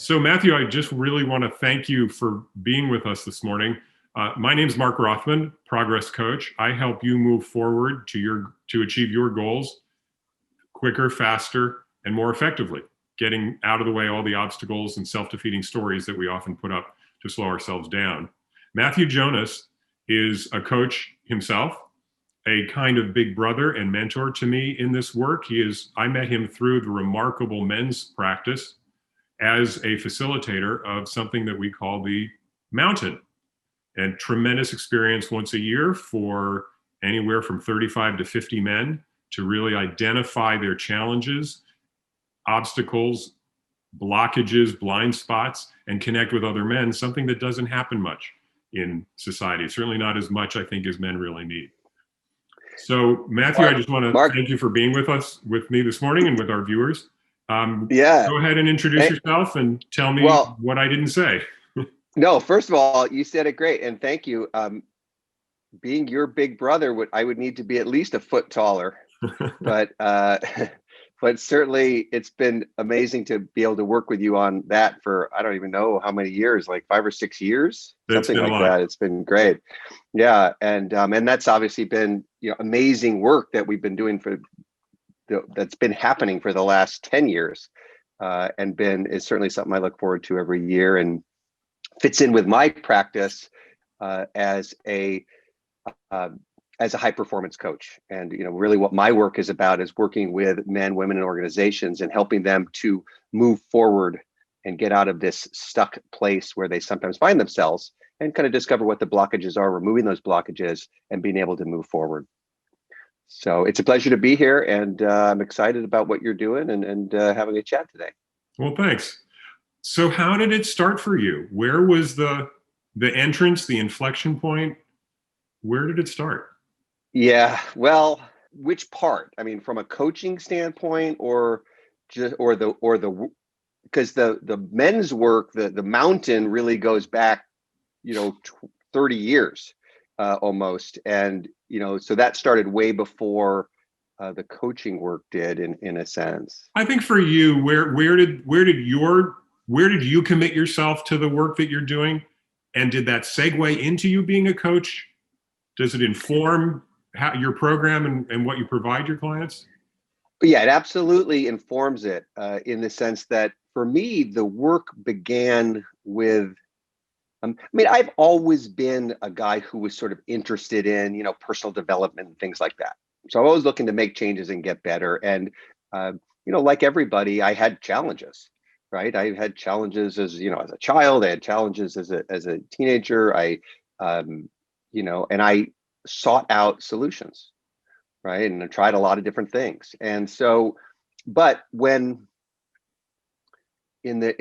So Matthew, I just really want to thank you for being with us this morning. My name is Mark Rothman, Progress Coach. I help you move forward to achieve your goals quicker, faster, and more effectively, getting out of the way all the obstacles and self-defeating stories that we often put up to slow ourselves down. Matthew Jonas is a coach himself, a kind of big brother and mentor to me in this work. I met him through the remarkable men's practice as a facilitator of something that we call the mountain, and tremendous experience once a year for anywhere from 35 to 50 men to really identify their challenges, obstacles, blockages, blind spots, and connect with other men, something that doesn't happen much in society, certainly not as much, I think, as men really need. So Matthew, I just want to thank you for being with me this morning and with our viewers. Go ahead and introduce yourself and tell me what I didn't say. No, first of all, you said it great, and thank you. Being your big brother, I would need to be at least a foot taller, but certainly it's been amazing to be able to work with you on that for, I don't even know how many years, like 5 or 6 years, something like that. It's been great. Yeah, and that's obviously been amazing work that we've been doing that's been happening for the last 10 years, and is certainly something I look forward to every year, and fits in with my practice as a high performance coach. And really what my work is about is working with men, women, and organizations and helping them to move forward and get out of this stuck place where they sometimes find themselves, and kind of discover what the blockages are, removing those blockages, and being able to move forward. So it's a pleasure to be here, and I'm excited about what you're doing and having a chat today. Well, thanks. So how did it start for you? Where was the entrance, the inflection point? Where did it start? Yeah, well, which part? I mean, from a coaching standpoint, or because the men's work, the mountain really goes back, 30 years almost, and so that started way before the coaching work did, in a sense. I think for you, where did you commit yourself to the work that you're doing, and did that segue into you being a coach? Does it inform your program and what you provide your clients? Yeah, it absolutely informs it, in the sense that for me, the work began with, I've always been a guy who was sort of interested in, personal development and things like that. So I'm always looking to make changes and get better. And, like everybody, I had challenges, right? I had challenges as a child. I had challenges as a teenager. And I sought out solutions, right? And I tried a lot of different things. And so, but when in the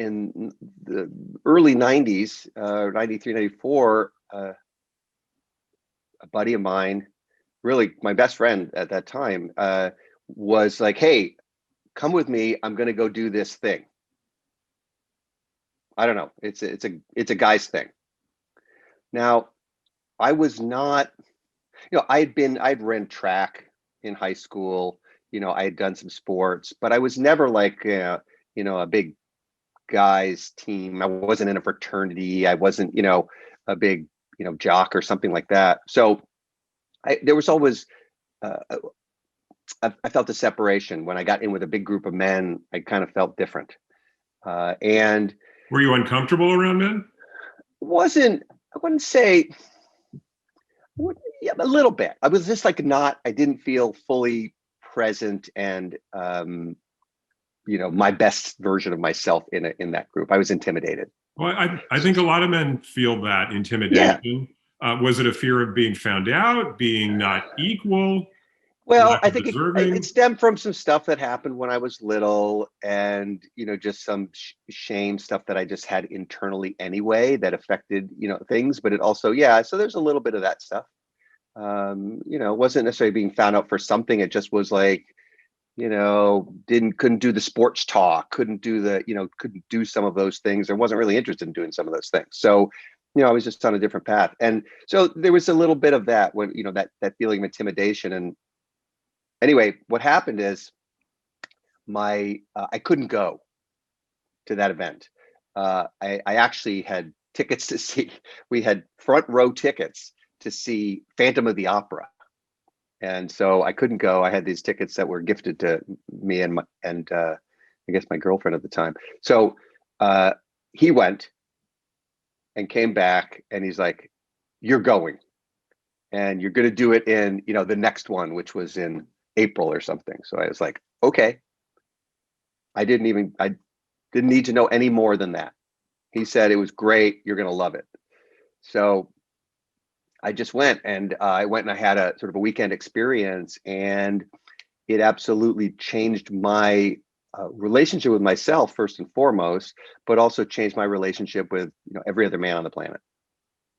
early 90s, 93, 94, a buddy of mine, really my best friend at that time, was like, hey, come with me. I'm going to go do this thing. I don't know. It's a guy's thing. Now, I was not, I'd ran track in high school. I had done some sports, but I was never like, a big guys team. I wasn't in a fraternity. I wasn't, a big, jock or something like that. So there was always, I felt a separation when I got in with a big group of men. I kind of felt different. And were you uncomfortable around men? I wouldn't say, yeah, a little bit. I was just like I didn't feel fully present and, my best version of myself in that group. I was intimidated. Well, I think a lot of men feel that intimidation. Yeah. Was it a fear of being found out, being not equal? Well, I think it stemmed from some stuff that happened when I was little, and just some shame stuff that I just had internally anyway that affected things. But it also, so there's a little bit of that stuff. It wasn't necessarily being found out for something. It just was like, couldn't do the sports talk, couldn't do some of those things. I wasn't really interested in doing some of those things. So, I was just on a different path. And so there was a little bit of that when, that feeling of intimidation. And anyway, what happened is I couldn't go to that event. I actually had tickets to see, we had front row tickets to see Phantom of the Opera. And so I couldn't go. I had these tickets that were gifted to me and I guess my girlfriend at the time. So he went and came back, and he's like, "You're going, and you're going to do it in, the next one, which was in April or something." So I was like, "Okay." I didn't need to know any more than that. He said it was great. You're going to love it. So I just went, and I had a sort of a weekend experience, and it absolutely changed my relationship with myself first and foremost, but also changed my relationship with every other man on the planet,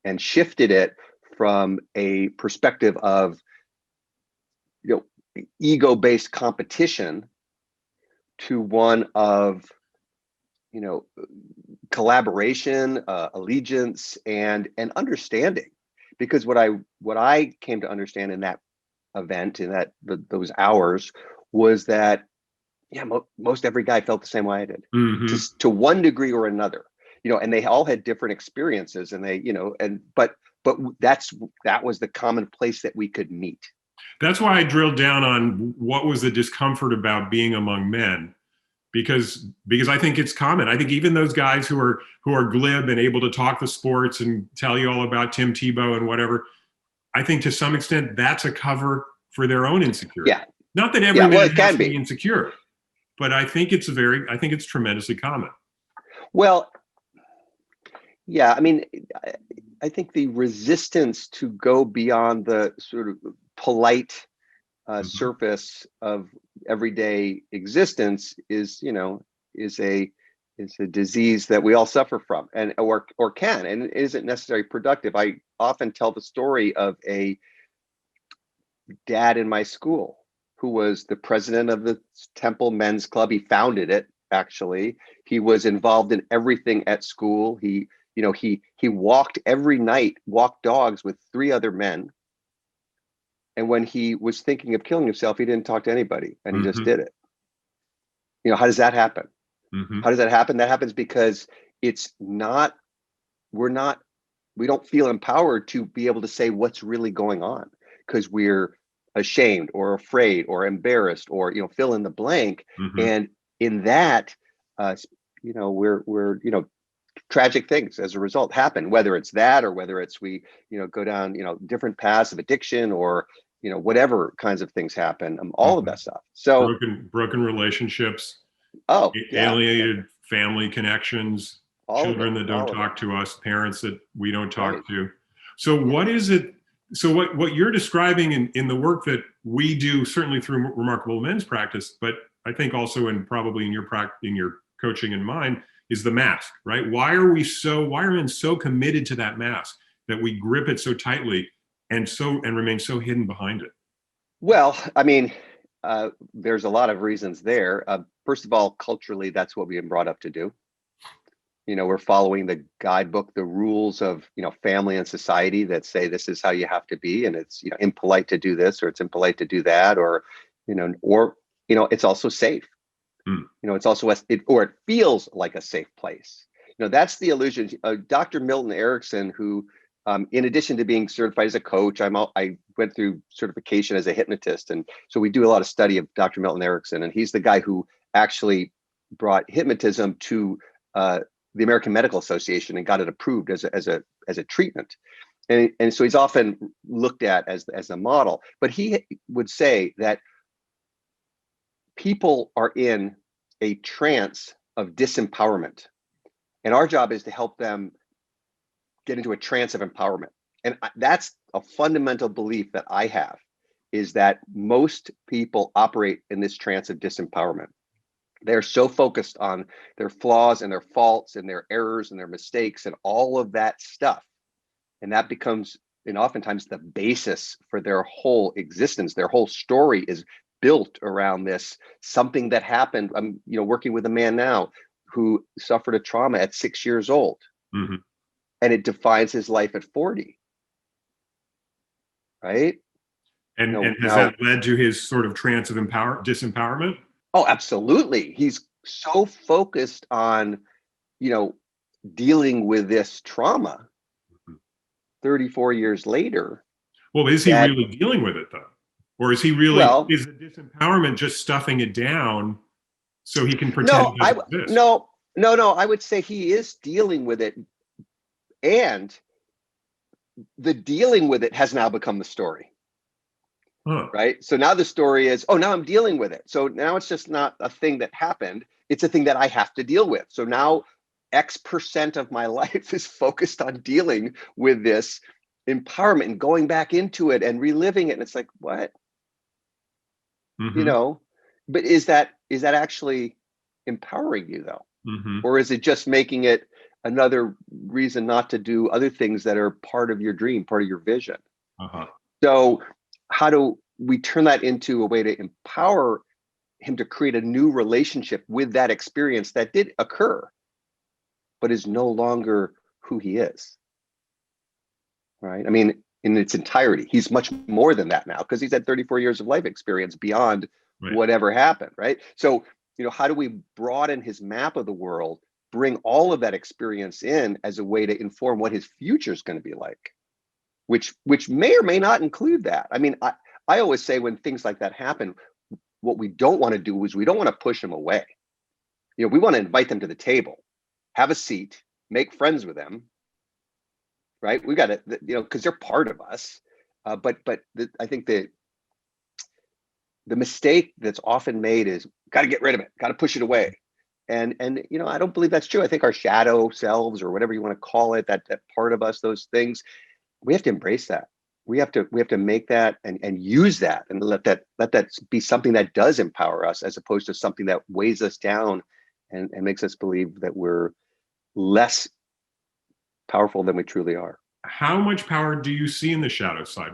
and shifted it from a perspective of ego-based competition to one of collaboration, allegiance, and understanding. Because what I came to understand in that event, in those hours, was that most every guy felt the same way I did, Mm-hmm. to one degree or another, and they all had different experiences, and but that was the common place that we could meet. That's why I drilled down on what was the discomfort about being among men, because I think it's common. I think even those guys who are glib and able to talk the sports and tell you all about Tim Tebow and whatever, I think to some extent that's a cover for their own insecurity. Yeah. Not that every man it has can to be insecure, but I think it's tremendously common. Well, yeah, I mean, I think the resistance to go beyond the sort of polite surface of everyday existence is a disease that we all suffer from, and or can, and it isn't necessarily productive. I often tell the story of a dad in my school who was the president of the Temple Men's Club. He founded it, actually. He was involved in everything at school. He walked every night, walked dogs with 3 other men. And when he was thinking of killing himself, he didn't talk to anybody, and he just did it. How does that happen? How does that happen? That happens because we don't feel empowered to be able to say what's really going on, because we're ashamed or afraid or embarrassed, or fill in the blank. And in that, we're tragic things as a result happen, whether it's that, or whether it's we go down different paths of addiction, or whatever kinds of things happen, all of that stuff. So broken relationships, alienated family connections, children that don't talk to us, parents that we don't talk to. So what is it? So what you're describing in the work that we do, certainly through Remarkable Men's practice, but I think also probably in your coaching and mine, is the mask, right? Why are men so committed to that mask that we grip it so tightly and remain so hidden behind it? Well, I mean, there's a lot of reasons there. First of all, culturally, that's what we've been brought up to do. We're following the guidebook, the rules of family and society that say this is how you have to be, and it's impolite to do this, or it's impolite to do that, or it's also safe. It's also it feels like a safe place. That's the illusion. Dr. Milton Erickson, who in addition to being certified as a coach, I went through certification as a hypnotist, and so we do a lot of study of Dr. Milton Erickson, and he's the guy who actually brought hypnotism to the American Medical Association and got it approved as a treatment, and so he's often looked at as a model. But he would say that people are in a trance of disempowerment, and our job is to help them get into a trance of empowerment. And that's a fundamental belief that I have, is that most people operate in this trance of disempowerment. They're so focused on their flaws and their faults and their errors and their mistakes and all of that stuff. And that becomes, and oftentimes, the basis for their whole existence. Their whole story is built around this, something that happened. I'm working with a man now who suffered a trauma at 6 years old. And it defines his life at 40. Right? And has that led to his sort of trance of disempowerment? Oh, absolutely. He's so focused on, dealing with this trauma 34 years later. Well, is he really dealing with it though? Or is he really, Well, is the disempowerment just stuffing it down so he can pretend no, it doesn't exist? no, I would say he is dealing with it, and the dealing with it has now become the story. Huh. Right? So now the story is, oh, now I'm dealing with it. So now it's just not a thing that happened. It's a thing that I have to deal with. So now X% of my life is focused on dealing with this empowerment and going back into it and reliving it. And it's like, what? Mm-hmm. But is that actually empowering you though? Mm-hmm. Or is it just making it another reason not to do other things that are part of your dream, part of your vision? Uh-huh. So how do we turn that into a way to empower him to create a new relationship with that experience that did occur, but is no longer who he is? Right? I mean, in its entirety, he's much more than that now because he's had 34 years of life experience beyond Right. whatever happened. Right? So, how do we broaden his map of the world, bring all of that experience in as a way to inform what his future is going to be like, which may or may not include that. I mean, I always say when things like that happen, what we don't want to do is we don't want to push them away. We want to invite them to the table, have a seat, make friends with them, right? We got to, because they're part of us. But I think the mistake that's often made is got to get rid of it, got to push it away. And I don't believe that's true. I think our shadow selves, or whatever you want to call it, that part of us, those things, we have to embrace that. We have to make that and use that, and let that be something that does empower us, as opposed to something that weighs us down and makes us believe that we're less powerful than we truly are. How much power do you see in the shadow side?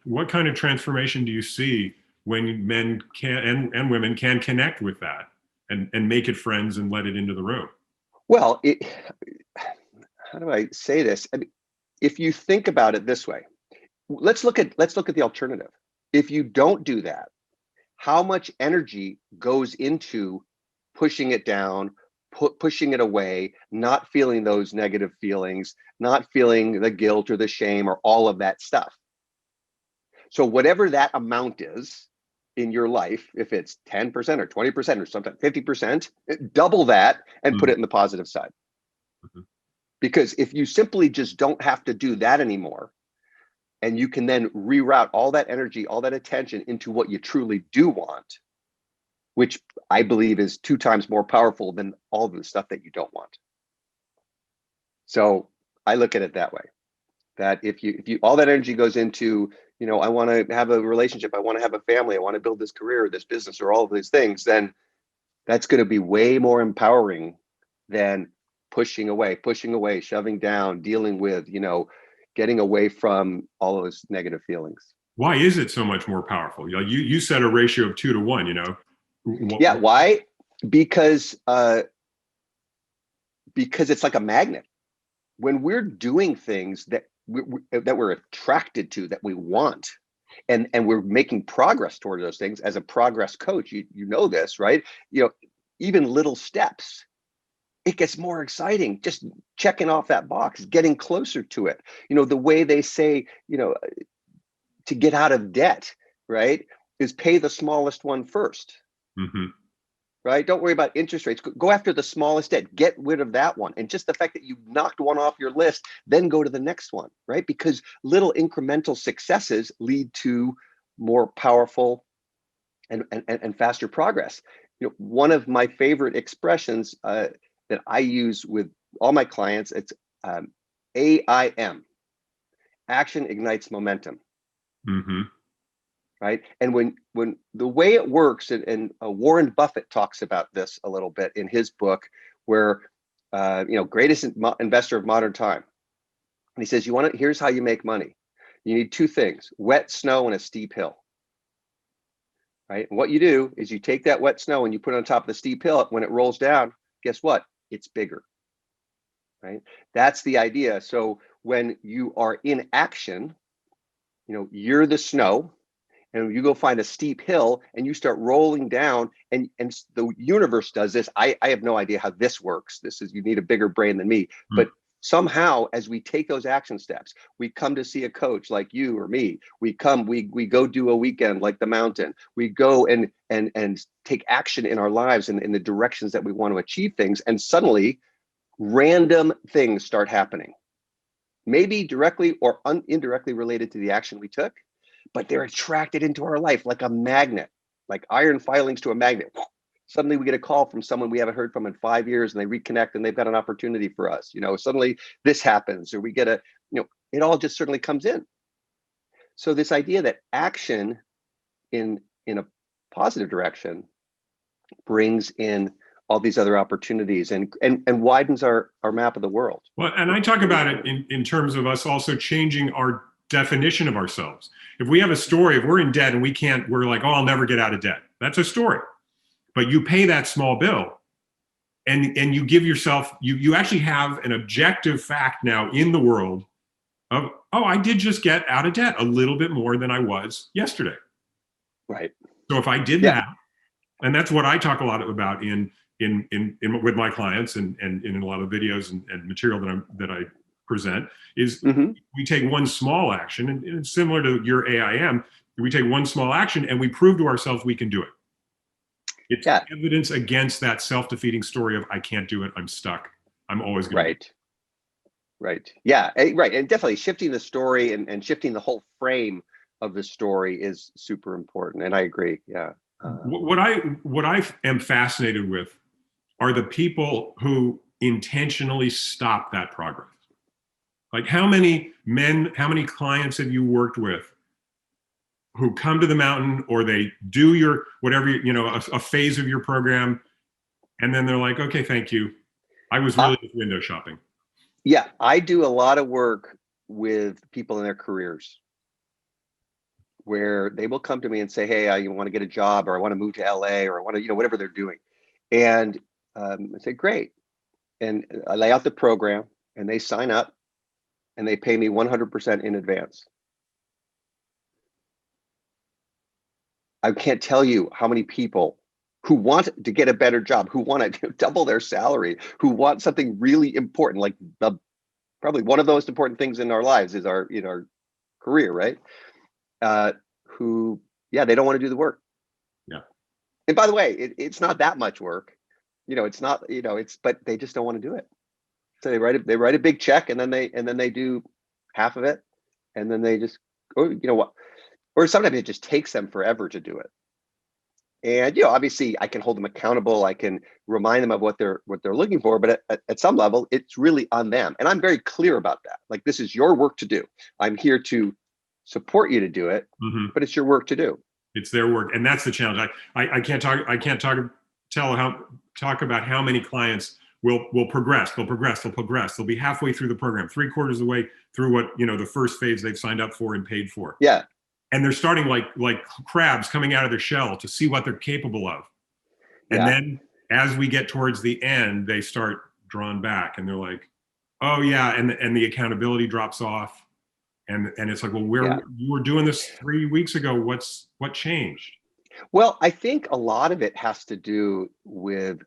What kind of transformation do you see when men can and women can connect with that and make it friends and let it into the room? Well, how do I say this? I mean, if you think about it this way, let's look at the alternative. If you don't do that, how much energy goes into pushing it down, pushing it away, not feeling those negative feelings, not feeling the guilt or the shame or all of that stuff? So whatever that amount is in your life, if it's 10% or 20% or sometimes 50%, double that and put it in the positive side. Mm-hmm. Because if you simply just don't have to do that anymore, and you can then reroute all that energy, all that attention into what you truly do want, which I believe is 2 times more powerful than all the stuff that you don't want. So I look at it that way, that if you all that energy goes into, I want to have a relationship, I want to have a family, I want to build this career, this business, or all of these things, then that's going to be way more empowering than pushing away, shoving down, dealing with, getting away from all of those negative feelings. Why is it so much more powerful? You said a ratio of 2 to 1. Yeah, why? Because it's like a magnet. When we're doing things that we're attracted to, that we want, and we're making progress toward those things, as a progress coach, you know this, right? Even little steps, it gets more exciting, just checking off that box, getting closer to it. The way they say, to get out of debt, right, is pay the smallest one first. Mm-hmm. Right? Don't worry about interest rates. Go after the smallest debt. Get rid of that one. And just the fact that you knocked one off your list, then go to the next one, right? Because little incremental successes lead to more powerful and faster progress. One of my favorite expressions that I use with all my clients, it's AIM. Action ignites momentum. Mm-hmm. Right? And when the way it works, and Warren Buffett talks about this a little bit in his book, where greatest investor of modern time, and he says, here's how you make money. You need 2 things: wet snow and a steep hill. Right? And what you do is you take that wet snow and you put it on top of the steep hill. When it rolls down, guess what? It's bigger. Right? That's the idea. So when you are in action, you're the snow, and you go find a steep hill and you start rolling down, and the universe does this. I have no idea how this works. You need a bigger brain than me. But somehow, as we take those action steps, we come to see a coach like you or me. We go do a weekend like the mountain. We go and take action in our lives and in the directions that we want to achieve things. And suddenly random things start happening, maybe directly or indirectly related to the action we took, but they're attracted into our life like a magnet, like iron filings to a magnet. Suddenly we get a call from someone we haven't heard from in 5 years, and they reconnect and they've got an opportunity for us. Suddenly this happens, or we get it all just certainly comes in. So this idea that action in a positive direction brings in all these other opportunities and widens our map of the world. Well, and I talk about it in terms of us also changing our definition of ourselves. If we have a story, if we're in debt and we're like, oh, I'll never get out of debt. That's a story. But you pay that small bill and you give yourself, you actually have an objective fact now in the world of, oh, I did just get out of debt a little bit more than I was yesterday. Right. So if I did that, and that's what I talk a lot about in with my clients and in a lot of videos and material that I present, is we take one small action, and it's similar to your AIM. We take one small action and we prove to ourselves we can do it. It's evidence against that self-defeating story of I can't do it, I'm stuck, I'm always going to. Right. Yeah. Right. And definitely shifting the story and shifting the whole frame of the story is super important. And I agree. Yeah. What I am fascinated with are the people who intentionally stop that progress. Like how many clients have you worked with who come to the mountain, or they do your whatever, a phase of your program, and then they're like, okay, thank you, I was really just window shopping. Yeah, I do a lot of work with people in their careers where they will come to me and say, hey, I want to get a job, or I want to move to LA, or I want to, whatever they're doing. And I say, great. And I lay out the program and they sign up and they pay me 100% in advance. I can't tell you how many people who want to get a better job, who want to double their salary, who want something really important, like probably one of the most important things in our lives is our career, right? Who, they don't want to do the work. Yeah. And by the way, it's not that much work. It's not, but they just don't want to do it. So they write a big check, and then they do half of it, and then they just, or sometimes it just takes them forever to do it. And obviously I can hold them accountable, I can remind them of what they're looking for, but at some level it's really on them. And I'm very clear about that. Like, this is your work to do. I'm here to support you to do it, but it's your work to do. It's their work, and that's the challenge. I can't talk about how many clients will progress. They'll be halfway through the program, 3/4 of the way through what the first phase they've signed up for and paid for. Yeah. And they're starting like crabs coming out of their shell to see what they're capable of. And then as we get towards the end, they start drawn back, and they're like, oh yeah, and the accountability drops off. And it's like, well, you were doing this 3 weeks ago. What changed? Well, I think a lot of it has to do with,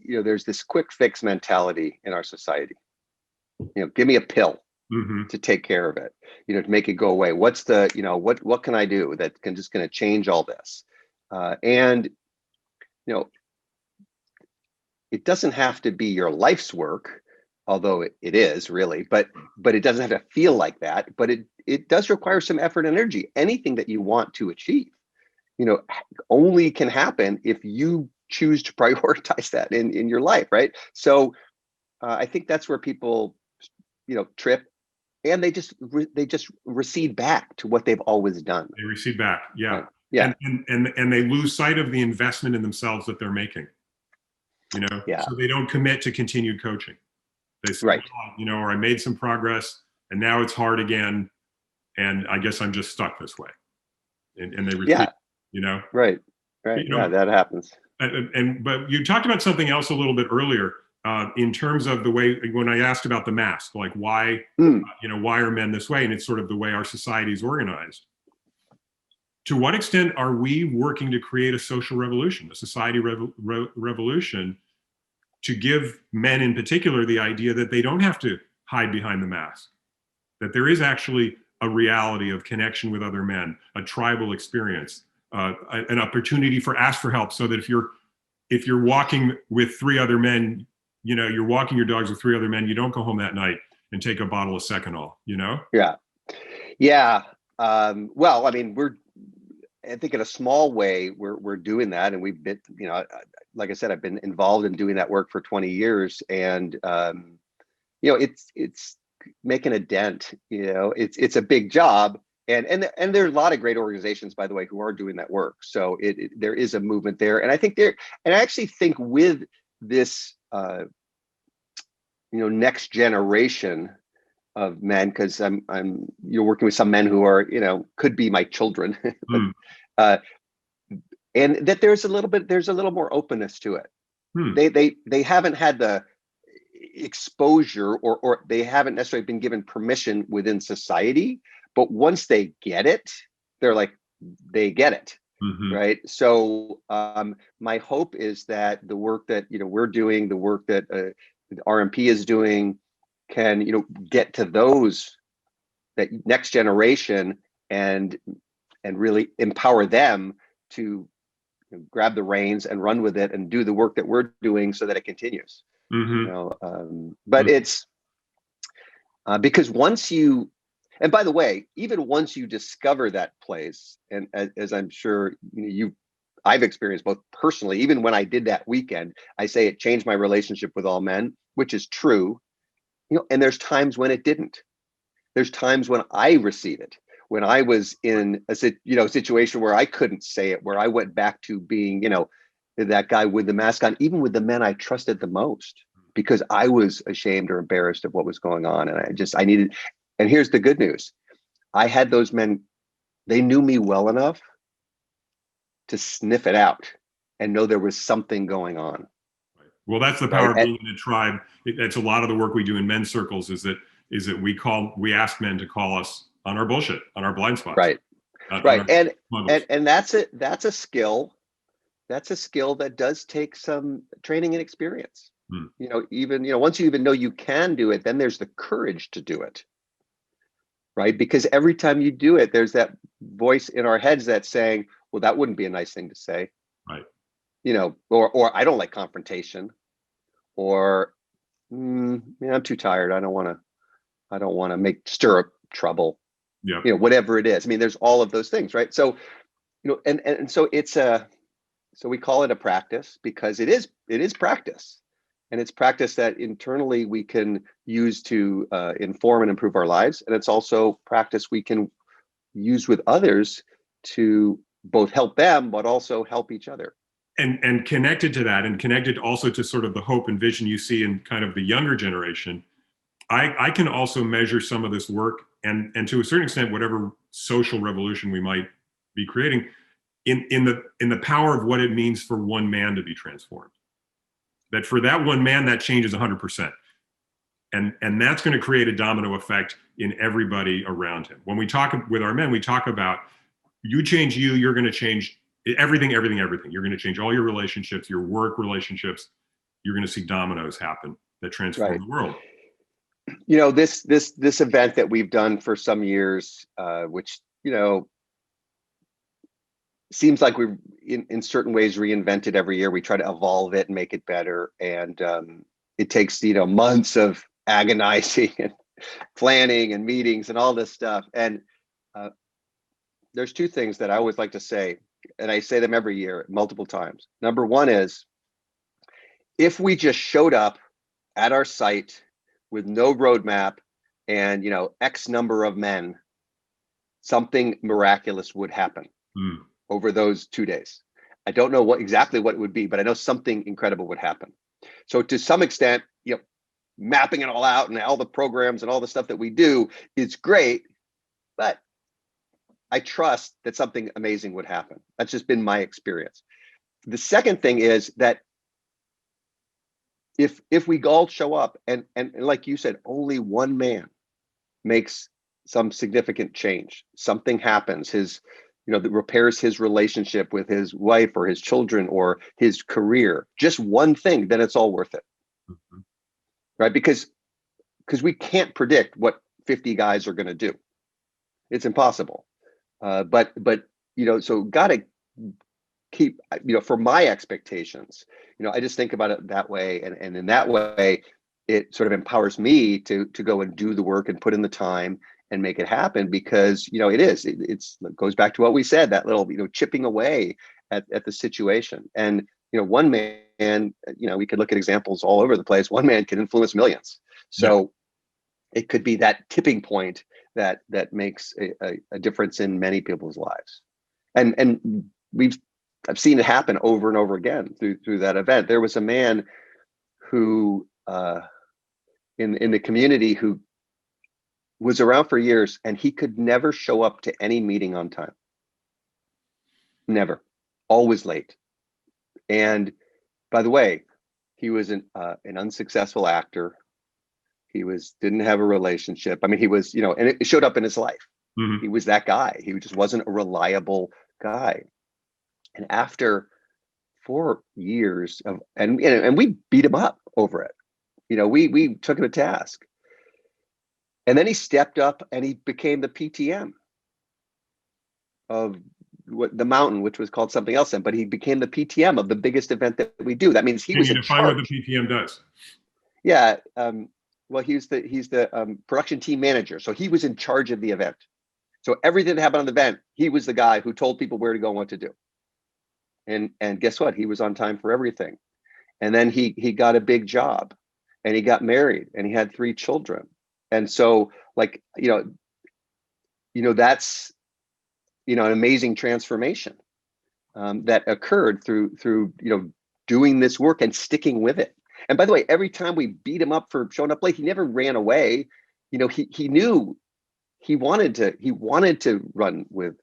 there's this quick fix mentality in our society. Give me a pill to take care of it, to make it go away. What's the, what can I do that can just going to change all this? And it doesn't have to be your life's work, although it is really, but it doesn't have to feel like that. But it does require some effort and energy. Anything that you want to achieve, only can happen if you choose to prioritize that in your life, right? So I think that's where people, trip, and they just recede back to what they've always done. They recede back, yeah. Yeah. And they lose sight of the investment in themselves that they're making. So they don't commit to continued coaching. They say, right. Or I made some progress, and now it's hard again, and I guess I'm just stuck this way. And they repeat. Right. That happens. But you talked about something else a little bit earlier, in terms of the way, when I asked about the mask, like why, why are men this way? And it's sort of the way our society is organized. to what extent are we working to create a social revolution, a society revolution, to give men in particular the idea that they don't have to hide behind the mask, that there is actually a reality of connection with other men, a tribal experience, an opportunity for ask for help, so that if you're walking with three other men, you're walking your dogs with three other men, you don't go home that night and take a bottle of Seconal, Yeah. Well, I mean, I think in a small way, we're doing that. And we've been, like I said, I've been involved in doing that work for 20 years. And, it's making a dent, it's a big job. And there are a lot of great organizations, by the way, who are doing that work. So there is a movement there. And I think I actually think with this, next generation of men, because you're working with some men who are, could be my children, but, and that there's a little more openness to it. They haven't had the exposure or they haven't necessarily been given permission within society, but once they get it, they get it. Right. So my hope is that the work that we're doing, the work that the RMP is doing, can get to that next generation and really empower them to grab the reins and run with it and do the work that we're doing so that it continues. But it's because and by the way, even once you discover that place, and as I'm sure I've experienced both personally, even when I did that weekend, I say it changed my relationship with all men, which is true. And there's times when it didn't. There's times when I receded, when I was in a situation where I couldn't say it, where I went back to being, that guy with the mask on, even with the men I trusted the most, because I was ashamed or embarrassed of what was going on. And I needed, and here's the good news. I had those men, they knew me well enough to sniff it out and know there was something going on. Well, that's the power of being in a tribe. That's a lot of the work we do in men's circles is that we ask men to call us on our bullshit, on our blind spots. Right. And that's it. That's a skill. That's a skill that does take some training and experience. Once you even know you can do it, then there's the courage to do it. Right. Because every time you do it, there's that voice in our heads that's saying, well, that wouldn't be a nice thing to say. Right. Or I don't like confrontation, or I'm too tired. I don't want to stir up trouble. Yeah. Whatever it is. I mean, there's all of those things, right? So, and so so we call it a practice because it is practice, and it's practice that internally we can use to inform and improve our lives, and it's also practice we can use with others to both help them, but also help each other. And connected to that, and connected also to sort of the hope and vision you see in kind of the younger generation, I can also measure some of this work and to a certain extent, whatever social revolution we might be creating in the power of what it means for one man to be transformed. That for that one man, that changes 100%. And that's going to create a domino effect in everybody around him. When we talk with our men, we talk about you change you're going to change everything. You're going to change all your relationships, your work relationships. You're going to see dominoes happen that transform the world. This event that we've done for some years, which, seems like we've in certain ways reinvented every year. We try to evolve it and make it better. And it takes, months of agonizing and planning and meetings and all this stuff. And there's two things that I always like to say, and I say them every year, multiple times. Number one is, if we just showed up at our site with no roadmap and, X number of men, something miraculous would happen over those 2 days. I don't know exactly what it would be, but I know something incredible would happen. So to some extent, mapping it all out and all the programs and all the stuff that we do is great, but I trust that something amazing would happen. That's just been my experience. The second thing is that if we all show up and like you said, only one man makes some significant change, something happens, his that repairs his relationship with his wife or his children or his career, just one thing, then it's all worth it. Mhm. Right? Because we can't predict what 50 guys are going to do. It's impossible. But so got to keep, for my expectations, I just think about it that way. And in that way, it sort of empowers me to go and do the work and put in the time and make it happen, because, it goes back to what we said, that little, chipping away at the situation. And, one man, we could look at examples all over the place. One man can influence millions. So it could be that tipping point that makes a difference in many people's lives. And I've seen it happen over and over again through that event. There was a man who in the community who was around for years, and he could never show up to any meeting on time. Never. Always late. And by the way, he was an unsuccessful actor. He didn't have a relationship. I mean, he was, and it showed up in his life. Mhm. He was that guy. He just wasn't a reliable guy. And after 4 years of, and we beat him up over it. We took him to task. And then he stepped up and he became the PTM of the mountain, which was called something else then, but he became the PTM of the biggest event that we do. That means he was in charge. Can you define what the PTM does? Yeah. Well, he's the production team manager. So he was in charge of the event. So everything that happened on the event, he was the guy who told people where to go and what to do. And guess what? He was on time for everything. And then he got a big job, and he got married, and he had 3 children. And so, that's, an amazing transformation that occurred through doing this work and sticking with it. And by the way, every time we beat him up for showing up late, he never ran away. He knew he wanted to run with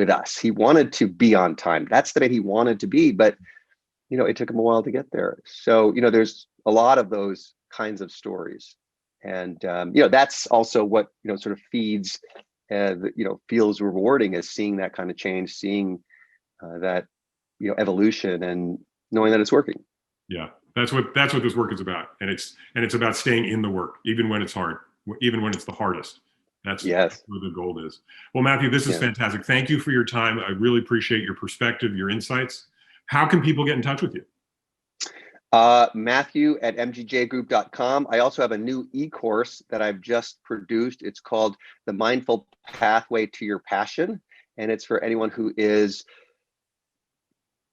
us. He wanted to be on time. That's the way he wanted to be. But it took him a while to get there. So there's a lot of those kinds of stories. And that's also what sort of feeds feels rewarding, is seeing that kind of change, seeing that evolution, and knowing that it's working. Yeah, that's what this work is about, and it's about staying in the work, even when it's hard, even when it's the hardest. That's where the goal is. Well, Matthew, this is fantastic. Thank you for your time. I really appreciate your perspective, your insights. How can people get in touch with you? Matthew at mgjgroup.com. I also have a new e-course that I've just produced. It's called The Mindful Pathway to Your Passion. And it's for anyone who is,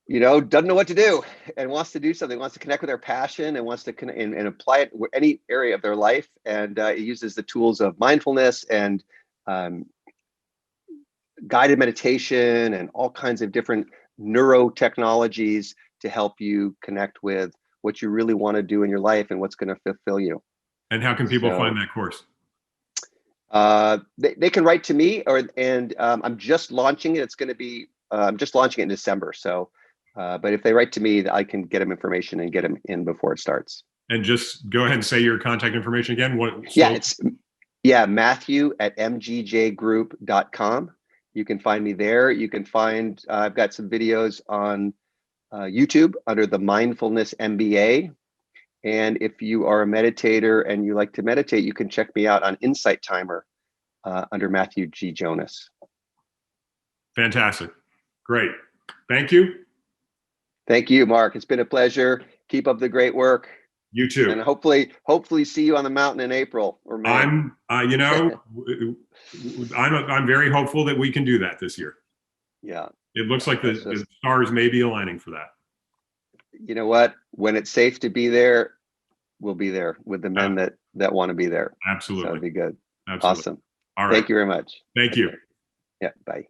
doesn't know what to do and wants to do something, wants to connect with their passion, and wants to and apply it in any area of their life. And it uses the tools of mindfulness and guided meditation and all kinds of different neurotechnologies to help you connect with what you really want to do in your life and what's going to fulfill you. And how can people find that course? They can write to me, and I'm just launching it. It's going to be, I'm just launching it in December. So, but if they write to me, I can get them information and get them in before it starts. And just go ahead and say your contact information again. It's Matthew at mgjgroup.com. You can find me there. You can find, I've got some videos on YouTube under the Mindfulness MBA. And if you are a meditator and you like to meditate, you can check me out on Insight Timer under Matthew G. Jonas. Fantastic. Great. Thank you. Thank you, Mark. It's been a pleasure. Keep up the great work. You too. And hopefully see you on the mountain in April or May. I'm very hopeful that we can do that this year. Yeah. It looks like the stars may be aligning for that. You know what? When it's safe to be there, we'll be there with the men that want to be there. Absolutely. So that'd be good. Absolutely. Awesome. All right. Thank you very much. Thank you. Yeah. Bye.